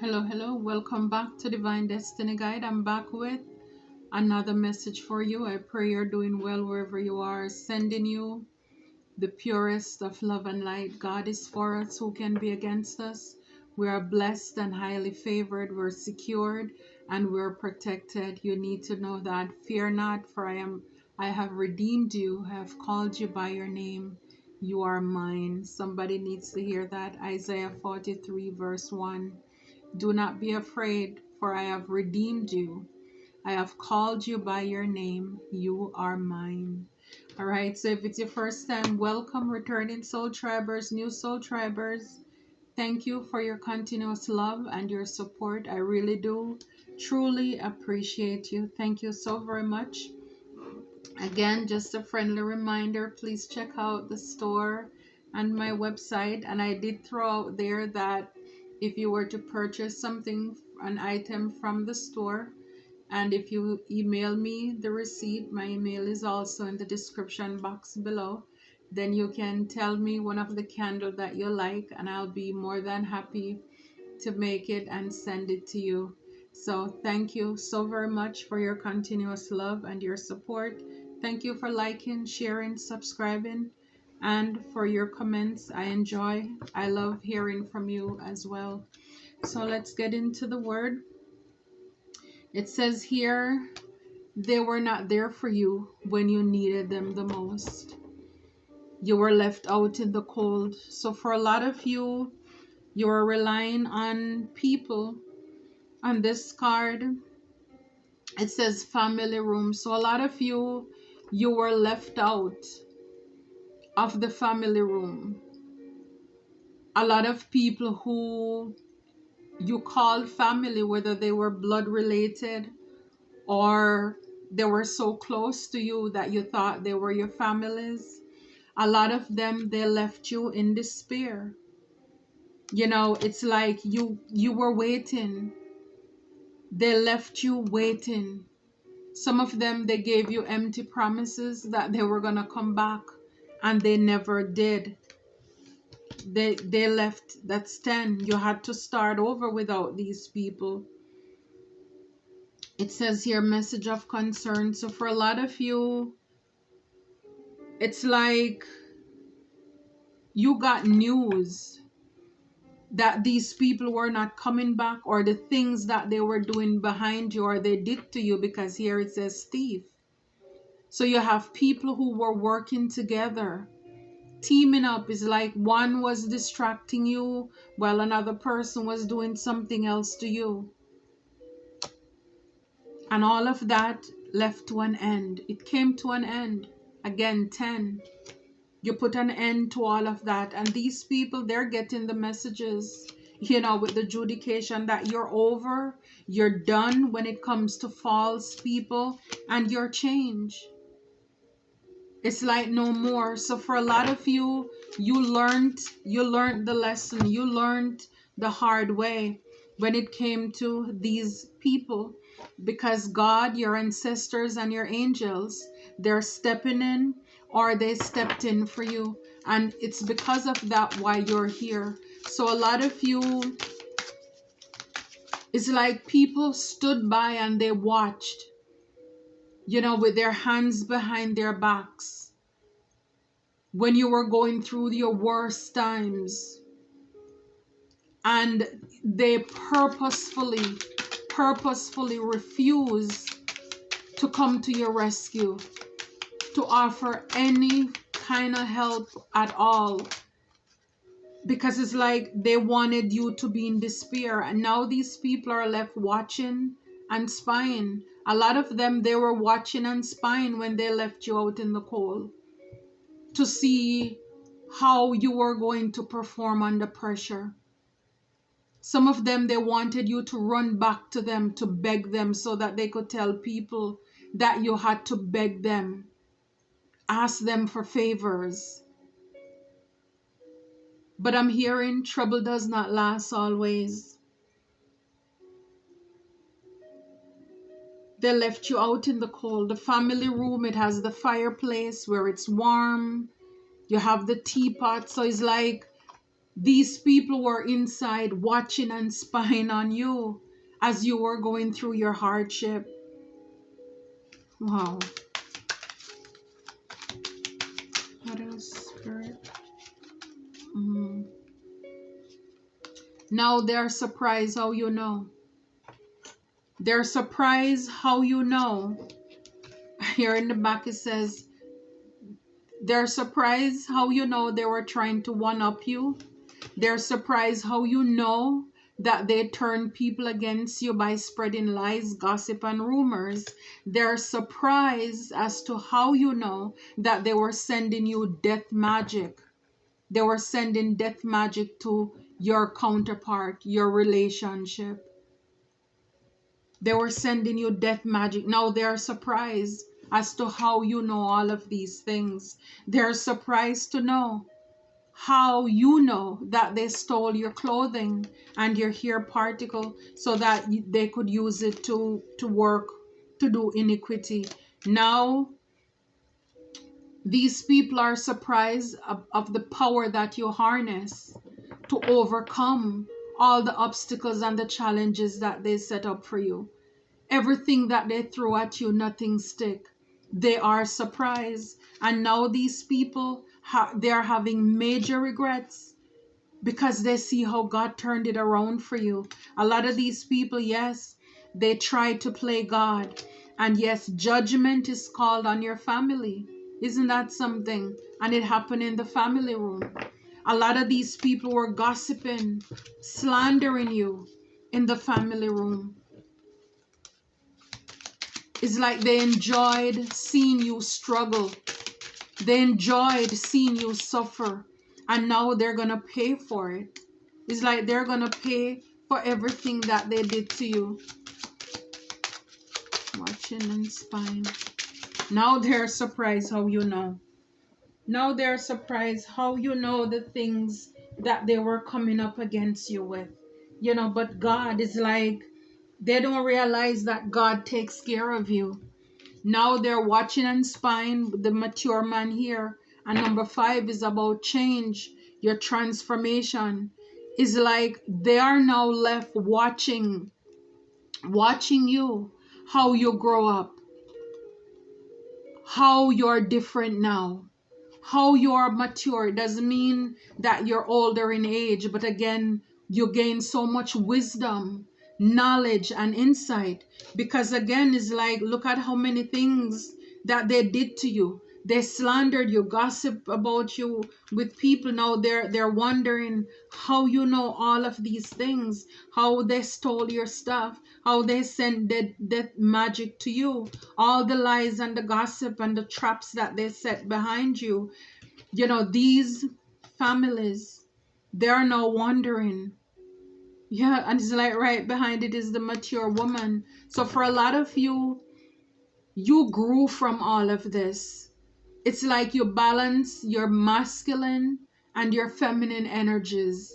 Hello. Welcome back to Divine Destiny Guide. I'm back with another message for you. I pray you're doing well wherever you are. Sending you the purest of love and light. God is for us. Who can be against us? We are blessed and highly favored. We're secured and we're protected. You need to know that. Fear not, for I have redeemed you. I have called you by your name. You are mine. Somebody needs to hear that. Isaiah 43 verse 1. Do not be afraid, for I have redeemed you. I have called you by your name. You are mine. All right. So if it's your first time, welcome, returning soul tribers, new soul tribers. Thank you for your continuous love and your support. I really do truly appreciate you. Thank you so very much. Again, just a friendly reminder, please check out the store and my website. And I did throw out there that if you were to purchase something, an item from the store, and if you email me the receipt, my email is also in the description box below, then you can tell me one of the candles that you like, and I'll be more than happy to make it and send it to you. So thank you so very much for your continuous love and your support. Thank you for liking, sharing, subscribing, and for your comments. I love hearing from you as well. So let's get into the word. It says here, they were not there for you when you needed them the most. You were left out in the cold. So for a lot of you, you are relying on people. On this card, it says family room. So a lot of you were left out of the family room. A lot of people who you called family, whether they were blood related or they were so close to you that you thought they were your families, a lot of them, they left you in despair. You know, it's like you were waiting. They left you waiting. Some of them, they gave you empty promises that they were going to come back, and they never did. They left. That's 10. You had to start over without these people. It says here, message of concern. So for a lot of you, it's like you got news that these people were not coming back, or the things that they were doing behind you or they did to you, because here it says thief. So you have people who were working together. Teaming up is like one was distracting you while another person was doing something else to you. And all of that left to an end. It came to an end. Again, 10. You put an end to all of that. And these people, they're getting the messages, you know, with the adjudication that you're over, you're done when it comes to false people, and you're changed. It's like no more. So for a lot of you, you learned the lesson. You learned the hard way when it came to these people, because God, your ancestors and your angels, they're stepping in, or they stepped in for you. And it's because of that why you're here. So a lot of you, it's like people stood by and they watched, you know, with their hands behind their backs, when you were going through your worst times, and they purposefully refuse to come to your rescue, to offer any kind of help at all, because it's like they wanted you to be in despair. And now these people are left watching and spying. A lot of them, they were watching and spying when they left you out in the cold, to see how you were going to perform under pressure. Some of them, they wanted you to run back to them, to beg them, so that they could tell people that you had to beg them, ask them for favors. But I'm hearing trouble does not last always. They left you out in the cold. The family room, it has the fireplace where it's warm. You have the teapot. So it's like These people were inside watching and spying on you as you were going through your hardship. Wow. What else, Spirit? Mm. Now they're surprised how you know. They're surprised how you know. Here in the back it says, they're surprised how you know they were trying to one-up you. They're surprised how you know that they turn people against you by spreading lies, gossip, and rumors. They're surprised as to how you know that they were sending you death magic. They were sending death magic to your counterpart, your relationship. They were sending you death magic. Now they're surprised as to how you know all of these things. They're surprised to know how you know that they stole your clothing and your hair particle so that they could use it to work, to do iniquity. Now these people are surprised of the power that you harness to overcome all the obstacles and the challenges that they set up for you. Everything that they throw at you, nothing stick. They are surprised. And now these people, they are having major regrets because they see how God turned it around for you. A lot of these people, yes, they try to play God. And yes, judgment is called on your family. Isn't that something? And it happened in the family room. A lot of these people were gossiping, slandering you in the family room. It's like they enjoyed seeing you struggle. They enjoyed seeing you suffer. And now they're going to pay for it. It's like they're going to pay for everything that they did to you. Watching and spying. Now they're surprised how you know. Now they're surprised how you know the things that they were coming up against you with. You know, but God is like, they don't realize that God takes care of you. Now they're watching and spying, the mature man here. And number 5 is about change, your transformation. Is like they are now left watching you, how you grow up, how you're different now, how you're mature. It doesn't mean that you're older in age, but again, you gain so much wisdom, knowledge, and insight. Because again, it's like, look at how many things that they did to you. They slandered you, gossip about you with people. Now they're wondering how you know all of these things, how they stole your stuff, how they sent death magic to you, all the lies and the gossip and the traps that they set behind you. You know, these families, they're now wondering. Yeah, and it's like right behind it is the mature woman. So for a lot of you, you grew from all of this. It's like you balance your masculine and your feminine energies,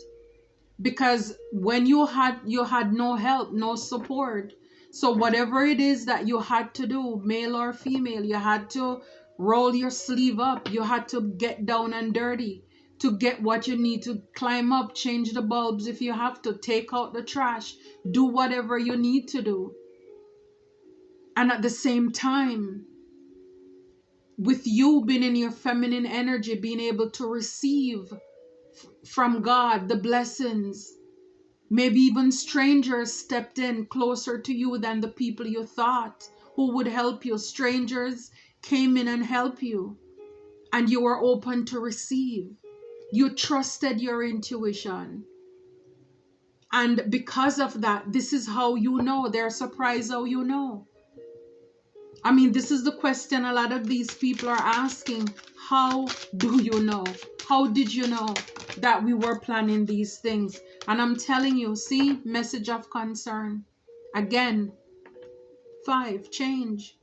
because when you had no help, no support. So whatever it is that you had to do, male or female, you had to roll your sleeve up, you had to get down and dirty to get what you need, to climb up, change the bulbs if you have to, take out the trash, do whatever you need to do. And at the same time, with you being in your feminine energy, being able to receive from God the blessings. Maybe even strangers stepped in closer to you than the people you thought who would help you. Strangers came in and helped you, and you were open to receive. You trusted your intuition. And because of that, this is how you know. They're surprised how you know. I mean, this is the question a lot of these people are asking. How do you know? How did you know that we were planning these things? And I'm telling you, see, message of concern. Again, 5, change.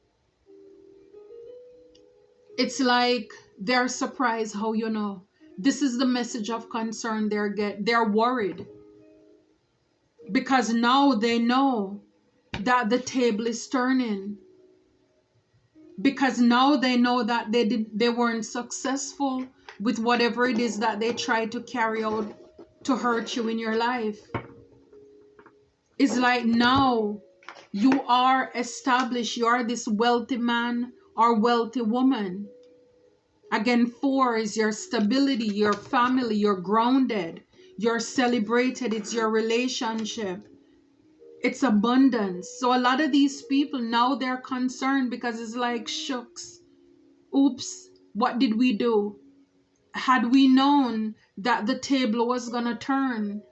It's like they're surprised how you know. This is the message of concern they're worried. Because now they know that the table is turning. Because now they know that they weren't successful with whatever it is that they tried to carry out to hurt you in your life. It's like now you are established, you are this wealthy man or wealthy woman. Again, 4 is your stability, your family, you're grounded, you're celebrated, it's your relationship, it's abundance. So a lot of these people now they're concerned because it's like, shucks, oops, what did we do? Had we known that the table was going to turn?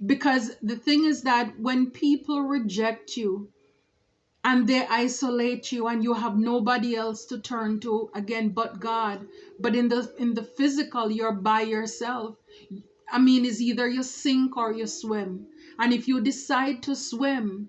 Because the thing is that when people reject you and they isolate you and you have nobody else to turn to again but God, but in the physical you're by yourself. I mean, it's either you sink or you swim. And if you decide to swim,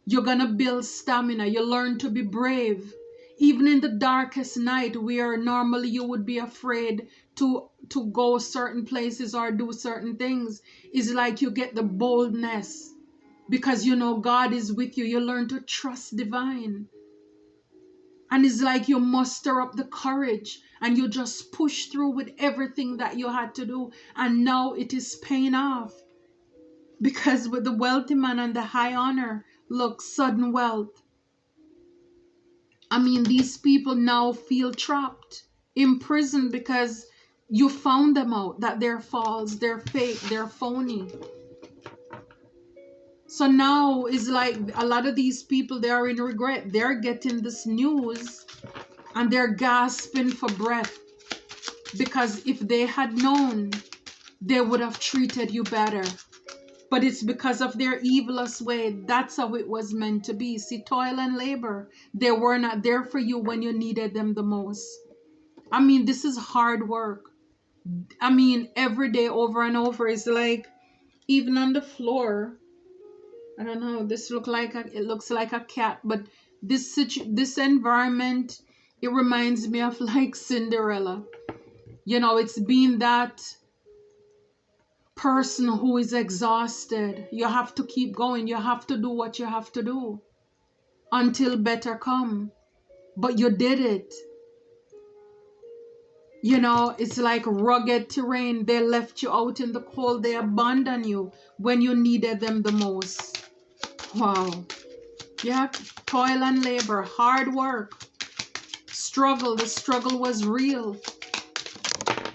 you're going to build stamina. You learn to be brave. Even in the darkest night where normally you would be afraid to go certain places or do certain things, is like you get the boldness because you know God is with you. You learn to trust divine. And it's like you muster up the courage and you just push through with everything that you had to do. And now it is paying off. Because with the wealthy man and the high honor, look, sudden wealth. I mean, these people now feel trapped, imprisoned because you found them out that they're false, they're fake, they're phony. So now it's like a lot of these people, they are in regret. They're getting this news and they're gasping for breath because if they had known, they would have treated you better. But it's because of their evilest way. That's how it was meant to be. See, toil and labor, they were not there for you when you needed them the most. I mean, this is hard work. I mean, every day over and over. It's like, even on the floor, I don't know, it looks like a cat, but this environment, it reminds me of like Cinderella. You know, it's been that person who is exhausted. You have to keep going. You have to do what you have to do until better come. But you did it. You know, it's like rugged terrain. They left you out in the cold. They abandoned you when you needed them the most. Wow. Yeah, toil and labor, hard work, struggle. The struggle was real.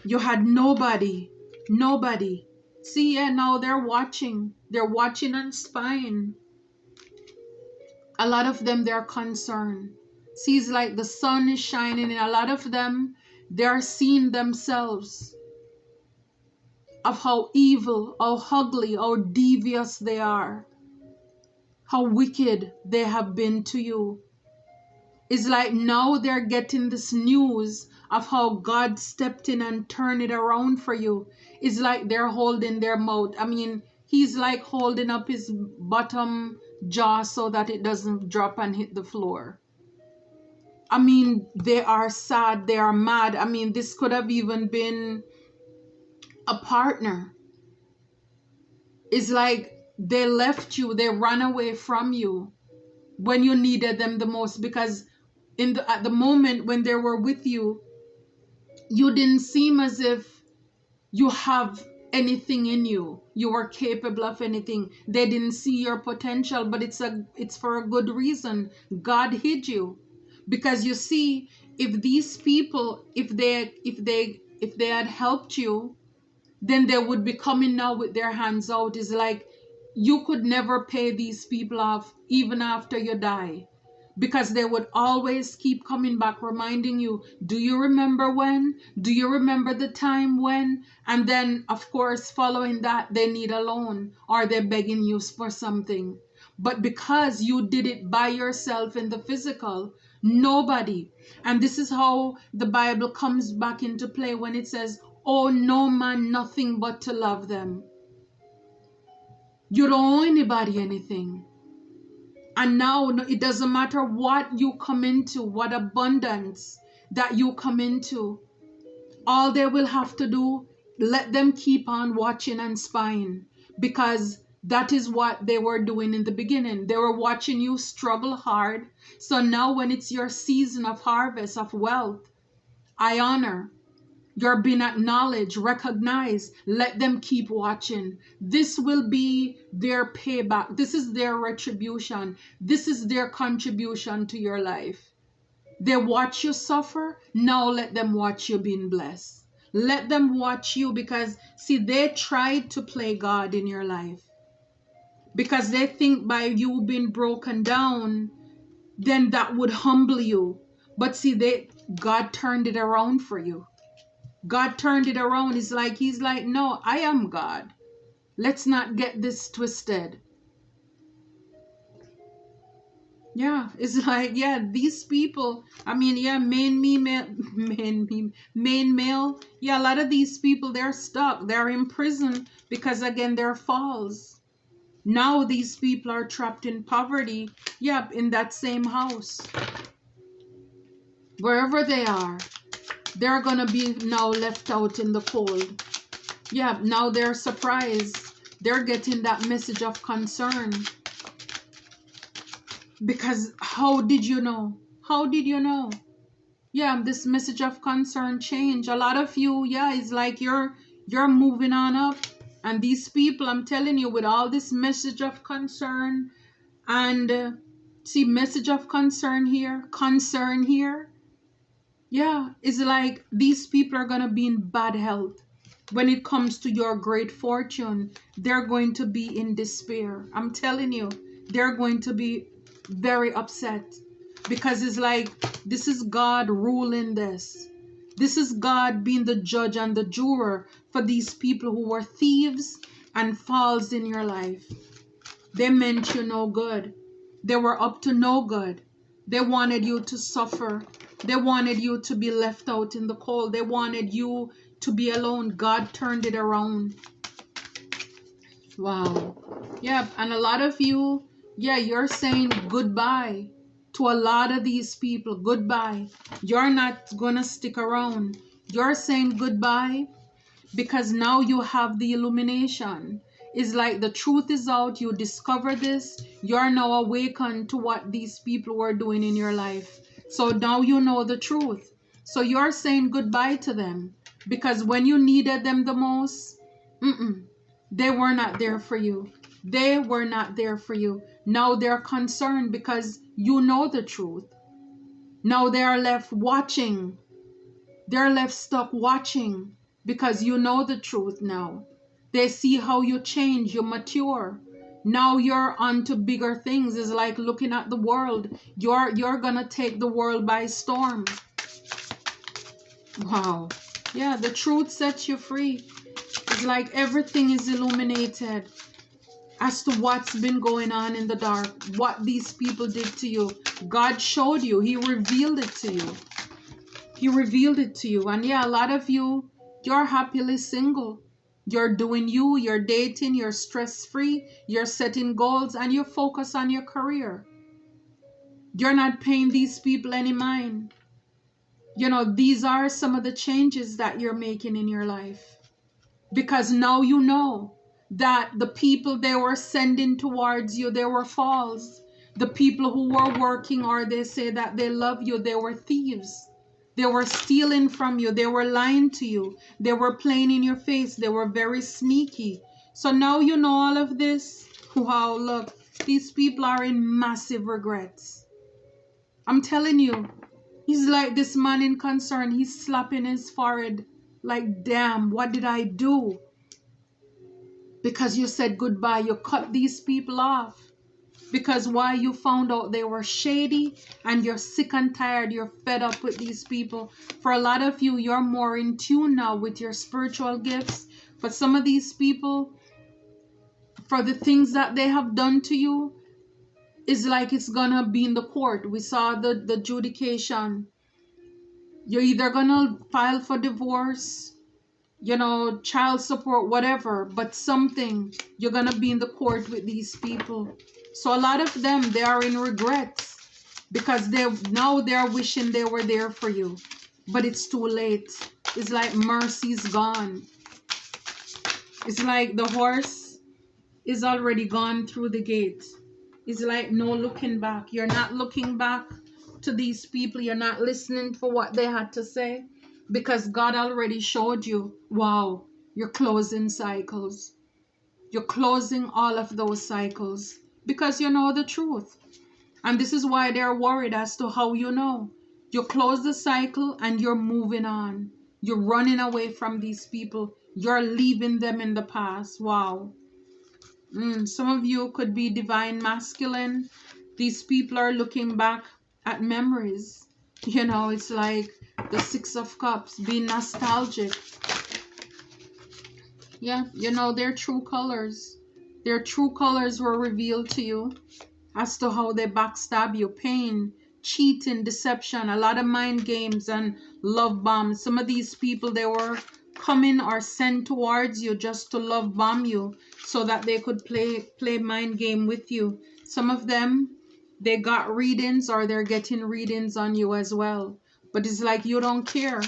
You had nobody. See, yeah, now they're watching. They're watching and spying. A lot of them, they're concerned. See, it's like the sun is shining, and a lot of them, they're seeing themselves of how evil, how ugly, how devious they are, how wicked they have been to you. It's like now they're getting this news of how God stepped in and turned it around for you. It's like they're holding their mouth. I mean, he's like holding up his bottom jaw so that it doesn't drop and hit the floor. I mean, they are sad, they are mad. I mean, this could have even been a partner. It's like they left you, they ran away from you when you needed them the most, because at the moment when they were with you, you didn't seem as if you have anything in you. You were capable of anything. They didn't see your potential, but it's for a good reason. God hid you. Because you see, if these people, if they had helped you, then they would be coming now with their hands out. It's like you could never pay these people off even after you die, because they would always keep coming back reminding you, do you remember when? Do you remember the time when? And then of course following that, they need a loan or they're begging you for something. But because you did it by yourself in the physical, nobody. And this is how the Bible comes back into play when it says, oh, no man nothing but to love them. You don't owe anybody anything. And now it doesn't matter what you come into, what abundance that you come into. All they will have to do, let them keep on watching and spying, because that is what they were doing in the beginning. They were watching you struggle hard. So now when it's your season of harvest, of wealth, I honor, You're being acknowledged, recognized. Let them keep watching. This will be their payback. This is their retribution. This is their contribution to your life. They watch you suffer. Now let them watch you being blessed. Let them watch you, because see, they tried to play God in your life, because they think by you being broken down, then that would humble you. But see, God turned it around for you. God turned it around. He's like, no, I am God. Let's not get this twisted. Yeah, it's like, yeah, these people, I mean, yeah, main male. Yeah, a lot of these people, they're stuck. They're in prison because, again, they're false. Now these people are trapped in poverty. Yeah, in that same house. Wherever they are, they're going to be now left out in the cold. Yeah, now they're surprised. They're getting that message of concern. Because how did you know? How did you know? Yeah, this message of concern change. A lot of you, yeah, it's like you're moving on up. And these people, I'm telling you, with all this message of concern and see, message of concern here, concern here. Yeah, it's like these people are going to be in bad health. When it comes to your great fortune, they're going to be in despair. I'm telling you, they're going to be very upset, because it's like, this is God ruling this. This is God being the judge and the juror for these people who were thieves and false in your life. They meant you no good. They were up to no good. They wanted you to suffer. They wanted you to be left out in the cold. They wanted you to be alone. God turned it around. Wow. Yeah, and a lot of you, yeah, you're saying goodbye to a lot of these people. Goodbye. You're not gonna stick around. You're saying goodbye because now you have the illumination. It's like the truth is out. You discover this. You're now awakened to what these people were doing in your life. So now you know the truth. So you're saying goodbye to them, because when you needed them the most, they were not there for you. They were not there for you. Now they're concerned because you know the truth. Now they are left watching. They're left stuck watching because you know the truth now. They see how you change, you mature. Now you're on to bigger things. It's like looking at the world. You're gonna take the world by storm. Wow. Yeah, the truth sets you free. It's like everything is illuminated as to what's been going on in the dark, what these people did to you. God showed you. He revealed it to you. He revealed it to you. And yeah, a lot of you, you're happily single. You're doing you, you're dating, you're stress-free, you're setting goals, and you focus on your career. You're not paying these people any mind. You know, these are some of the changes that you're making in your life. Because now you know that the people they were sending towards you, they were false. The people who were working, or they say that they love you, they were thieves. They were stealing from you. They were lying to you. They were playing in your face. They were very sneaky. So now you know all of this. Wow, look, these people are in massive regrets. I'm telling you, he's like this man in concern. He's slapping his forehead like, damn, what did I do? Because you said goodbye. You cut these people off. Because why? You found out they were shady, and you're sick and tired. You're fed up with these people. For a lot of you, you're more in tune now with your spiritual gifts. But some of these people, for the things that they have done to you, is like it's gonna be in the court. We saw the adjudication. You're either gonna file for divorce, you know, child support, whatever, but something, you're gonna be in the court with these people. So a lot of them, they are in regrets because they're wishing they were there for you, but it's too late. It's like mercy's gone. It's like the horse is already gone through the gate. It's like no looking back. You're not looking back to these people. You're not listening for what they had to say, because God already showed you, wow, you're closing cycles. You're closing all of those cycles because you know the truth. And this is why they're worried as to how you know. You close the cycle and you're moving on. You're running away from these people. You're leaving them in the past. Wow. Some of you could be divine masculine. These people are looking back at memories. You know, it's like the Six of Cups, being nostalgic. Yeah, you know, their true colors. Their true colors were revealed to you as to how they backstab you. Pain, cheating, deception, a lot of mind games and love bombs. Some of these people, they were coming or sent towards you just to love bomb you so that they could play mind game with you. Some of them, they got readings or they're getting readings on you as well. But it's like you don't care.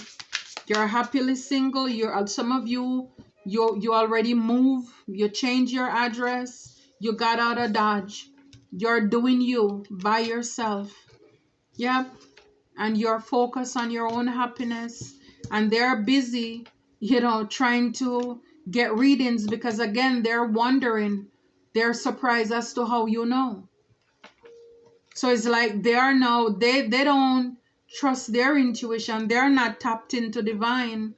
You're happily single. You're some of you, you already move. You change your address. You got out of Dodge. You're doing you by yourself. Yep. And you're focused on your own happiness. And they're busy, you know, trying to get readings because again, they're wondering. They're surprised as to how you know. So it's like they are now, they don't trust their intuition. They're not tapped into divine.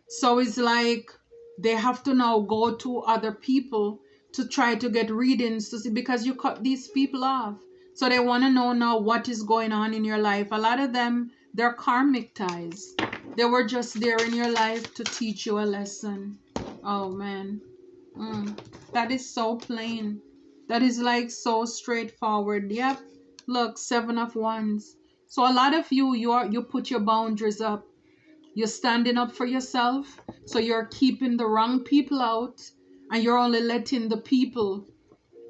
So it's like they have to now go to other people to try to get readings to see, because you cut these people off. So they want to know now what is going on in your life. A lot of them, they're karmic ties. They were just there in your life to teach you a lesson. Oh man. That is so plain. That is like so straightforward. Yep. Look, 7 of Wands. So a lot of you put your boundaries up. You're standing up for yourself. So you're keeping the wrong people out and you're only letting the people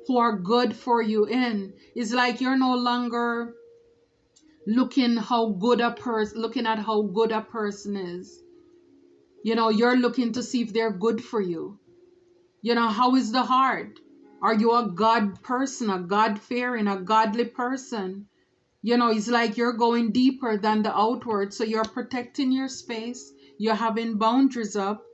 who are good for you in. It's like you're no longer looking at how good a person is. You know, you're looking to see if they're good for you. You know, how is the heart? Are you a God person, a God-fearing, a godly person? You know, it's like you're going deeper than the outward. So you're protecting your space. You're having boundaries up,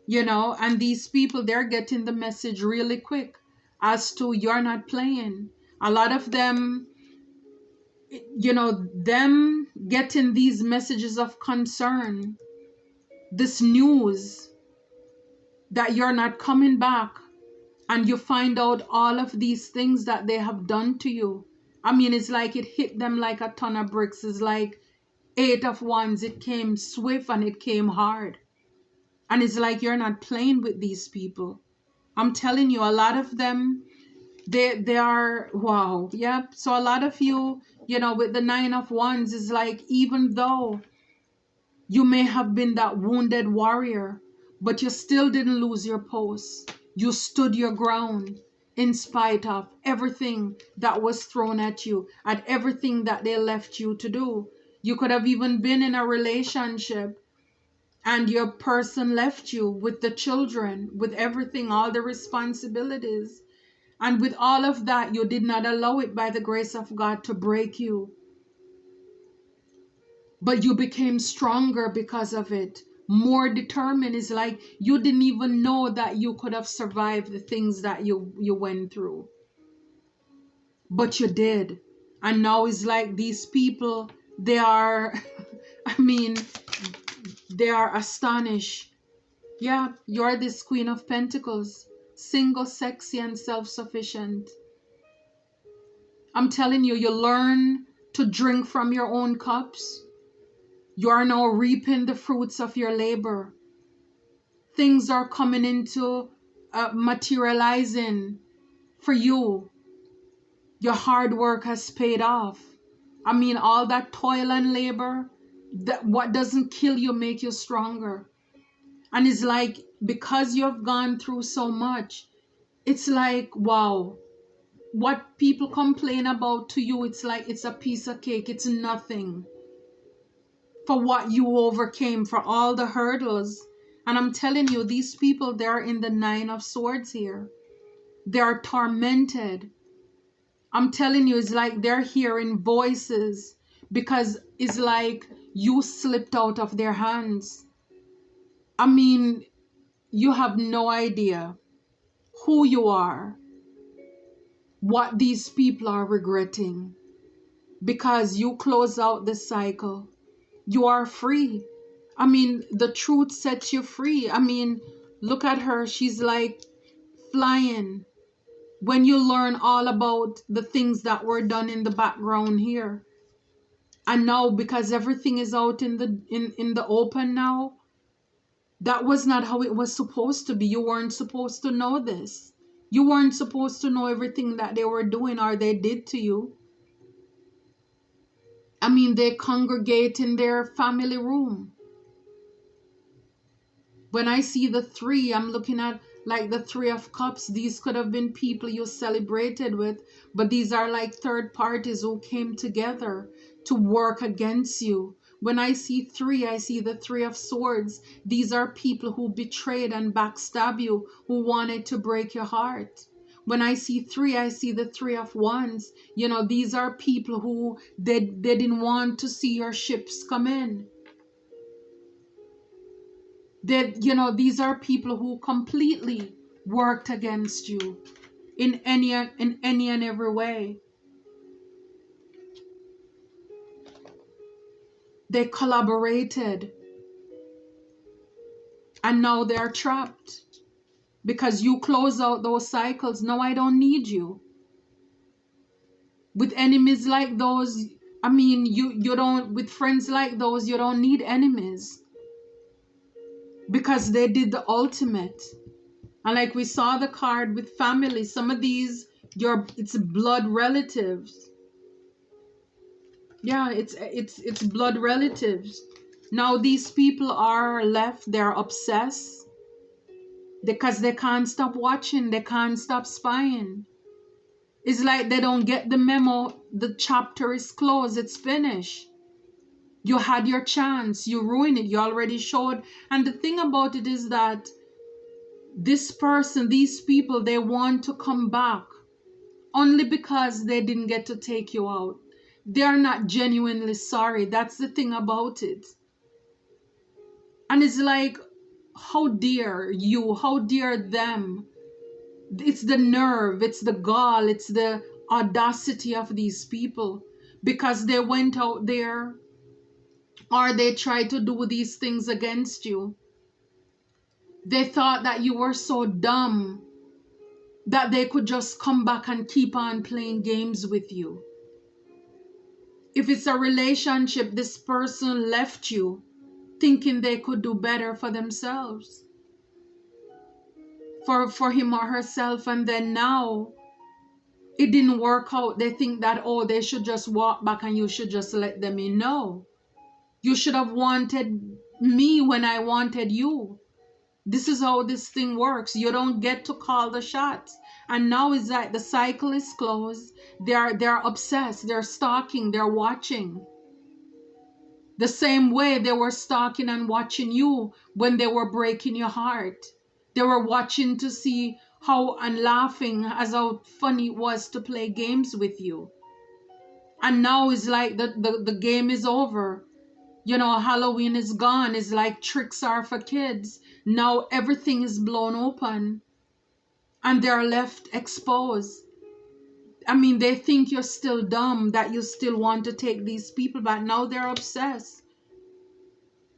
you know, and these people, they're getting the message really quick as to you're not playing. A lot of them, you know, them getting these messages of concern, this news that you're not coming back, and you find out all of these things that they have done to you. I mean, it's like it hit them like a ton of bricks. It's like 8 of Wands. It came swift and it came hard. And it's like you're not playing with these people. I'm telling you, a lot of them, they are, wow. Yep. So a lot of you, you know, with the 9 of Wands is like, even though you may have been that wounded warrior, but you still didn't lose your post. You stood your ground in spite of everything that was thrown at you, at everything that they left you to do. You could have even been in a relationship and your person left you with the children, with everything, all the responsibilities. And with all of that, you did not allow it by the grace of God to break you. But you became stronger because of it. More determined. Is like you didn't even know that you could have survived the things that you went through. But you did. And now it's like these people, they are, I mean, they are astonished. Yeah, you're this Queen of Pentacles. Single, sexy, and self-sufficient. I'm telling you, you learn to drink from your own cups. You are now reaping the fruits of your labor. Things are coming into materializing for you. Your hard work has paid off. I mean, all that toil and labor, that what doesn't kill you make you stronger. And it's like, because you have gone through so much, it's like, wow, what people complain about to you, it's like it's a piece of cake. It's nothing for what you overcame, for all the hurdles. And I'm telling you, these people, they're in the 9 of Swords here. They are tormented. I'm telling you, it's like they're hearing voices. because it's like you slipped out of their hands. I mean, you have no idea who you are, what these people are regretting, because you close out the cycle. You are free. I mean, the truth sets you free. I mean, look at her. She's like flying. When you learn all about the things that were done in the background here, and now because everything is out in the open now, that was not how it was supposed to be. You weren't supposed to know this. You weren't supposed to know everything that they were doing or they did to you. I mean, they congregate in their family room. When I see the three, I'm looking at like the Three of Cups. These could have been people you celebrated with, but these are like third parties who came together to work against you. When I see three, I see the Three of Swords. These are people who betrayed and backstab you, who wanted to break your heart. When I see three, I see the Three of Wands. You know, these are people who they didn't want to see your ships come in. That, you know, these are people who completely worked against you in any and every way. They collaborated, and now they're trapped because you close out those cycles. No, I don't need you. With enemies like those, I mean, you don't, with friends like those, you don't need enemies, because they did the ultimate. And like we saw the card with family, some of these, it's blood relatives. Yeah, it's blood relatives. Now these people are left, they're obsessed because they can't stop watching, they can't stop spying. It's like they don't get the memo. The chapter is closed, it's finished. You had your chance, you ruined it, you already showed. And the thing about it is that this person, these people, they want to come back only because they didn't get to take you out. They're not genuinely sorry. That's the thing about it. And it's like, how dare you? How dare them? It's the nerve, it's the gall, it's the audacity of these people, because they went out there or they tried to do these things against you. They thought that you were so dumb that they could just come back and keep on playing games with you. If it's a relationship, this person left you thinking they could do better for themselves, for him or herself, and then now it didn't work out. They think that, oh, they should just walk back and you should just let them in. No, you should have wanted me when I wanted you. This is how this thing works. You don't get to call the shots. And now it's like the cycle is closed. They're obsessed. They're stalking. They're watching. The same way they were stalking and watching you when they were breaking your heart. They were watching to see how, and laughing as how funny it was to play games with you. And now it's like the game is over. You know, Halloween is gone. It's like tricks are for kids. Now everything is blown open and they're left exposed. I mean, they think you're still dumb, that you still want to take these people back. Now they're obsessed.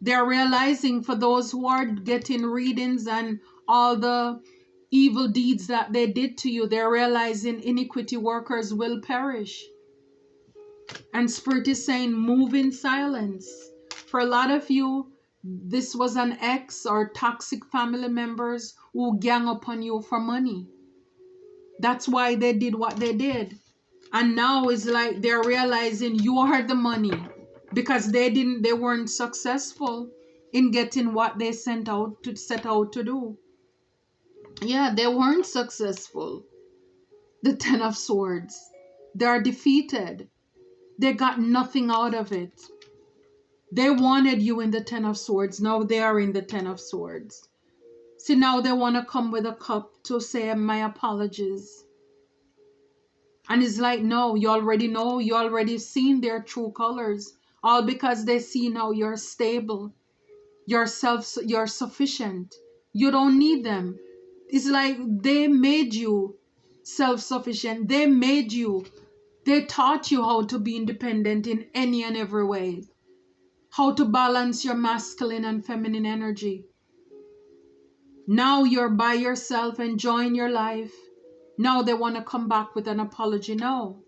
They're realizing, for those who are getting readings and all the evil deeds that they did to you, they're realizing iniquity workers will perish. And Spirit is saying, move in silence. For a lot of you, this was an ex or toxic family members who gang upon you for money. That's why they did what they did. And now it's like they're realizing you are the money, because they weren't successful in getting what they set out to do. Yeah, they weren't successful. The Ten of Swords. They are defeated. They got nothing out of it. They wanted you in the Ten of Swords. Now they are in the Ten of Swords. See, now they want to come with a cup to say, my apologies. And it's like, no, you already know, you already seen their true colors. All because they see now you're stable, you're sufficient. You don't need them. It's like they made you self-sufficient. They taught you how to be independent in any and every way, how to balance your masculine and feminine energy. Now you're by yourself enjoying your life. Now they want to come back with an apology. No,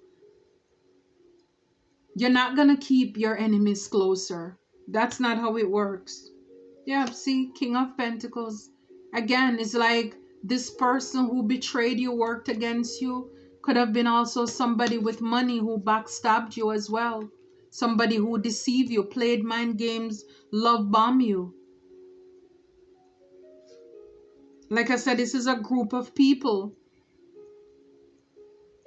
you're not going to keep your enemies closer. That's not how it works. Yeah, see, King of Pentacles. Again, it's like this person who betrayed you, worked against you, could have been also somebody with money who backstabbed you as well. Somebody who deceived you, played mind games, love bomb you. Like I said, this is a group of people,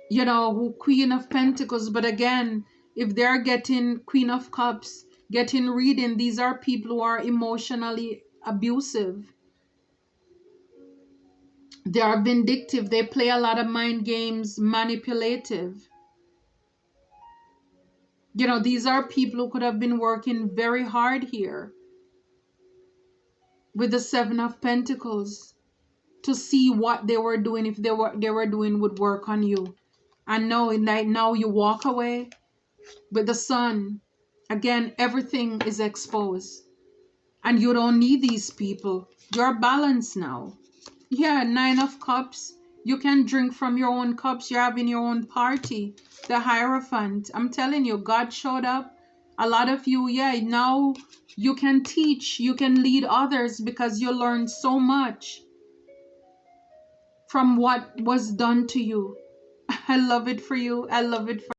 who Queen of Pentacles. But again, if they're getting Queen of Cups, getting reading, these are people who are emotionally abusive. They are vindictive. They play a lot of mind games, manipulative. These are people who could have been working very hard here with the Seven of Pentacles to see what they were doing, if they were doing would work on you. And knowing that now you walk away with the Sun. Again, everything is exposed. And you don't need these people. You're balanced now. Yeah, Nine of Cups. You can drink from your own cups. You're having your own party. The Hierophant. I'm telling you, God showed up. A lot of you, yeah, now you can teach. You can lead others because you learned so much from what was done to you. I love it for you. I love it for